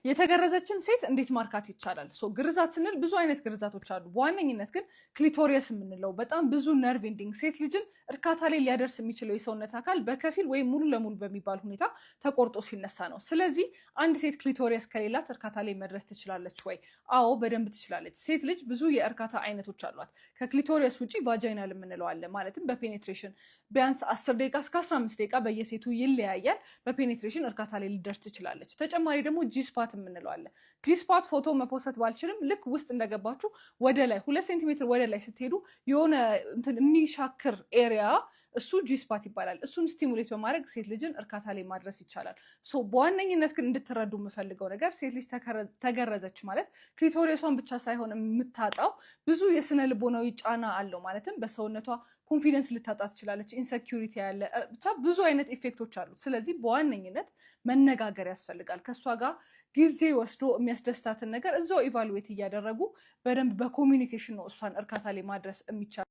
የተገረዘችን ሴት እንዴት ማርካት ይቻላል? ግርዛት ስንል ብዙ አይነት ግርዛቶች አሉ። በዋነኝነት ግን ክሊቶሪየስ የምንለው በጣም ብዙ ነርቭ ኤንዲንግ ሴት ልጅን እርካታ ላይ ሊያደርስ የሚችለው የሰውነት አካል በከፊል ወይም ሙሉ ለሙሉ በሚባል ሁኔታ ተቆርጦ ሲነሳ ነው። ስለዚህ አንድ ሴት ክሊቶሪየስ ከሌላት እርካታ ላይ መድረስ ትችላለች ወይ? አዎ በደንብ ትችላለች። ሴት ልጅ ብዙ የእርካታ አይነቶች አሏት። ከክሊቶሪየስ ውጭ ቫጃይናል የምንለው አለ። ማለትም በፔኔትሬሽን ቢያንስ 10 ደቂቃ እስከ 15 ደቂቃ በየሴቱ ይለያያል። በፔኔትሬሽን እርካታ ላይ ልደርስ ትችላለች። ተጨማሪ ደግሞ ጂስፓት የምንለው አለ። ጂስፓት ፎቶ መፖሰት ባልችልም ልክ ውስጥ እንደገባችሁ ወደ ላይ 2 ሴንቲሜትር ወደ ላይ ስትሄዱ የሆነ የሚሻክር ኤሪያ እሱ ጂስፓት ይባላል። እሱን ስቲሙሌት በማድረግ ሴት ልጅን እርካታ ላይ ማድረስ ይቻላል። በዋነኝነት ግን እንድትረዱ የምፈልገው ነገር ሴት ልጅ ተገረዘች ማለት ክሊቶሪየሷን ብቻ ሳይሆን የምታጣው ብዙ የስነ ልቦናዊ ጫና አለው። ማለትም በሰውነቷ ኮንፊደንስ ልታጣ ትችላለች። ኢንሴኪዩሪቲ ያለ ብቻ ብዙ አይነት ኢፌክቶች አሉ። ስለዚህ በዋነኝነት መነጋገር ያስፈልጋል። ከእሷ ጋር ጊዜ ወስዶ የሚያስደስታትን ነገር እዛው ኢቫሉዌት እያደረጉ በደንብ በኮሚኒኬሽን ነው እሷን እርካታ ላይ ማድረስ የሚቻል።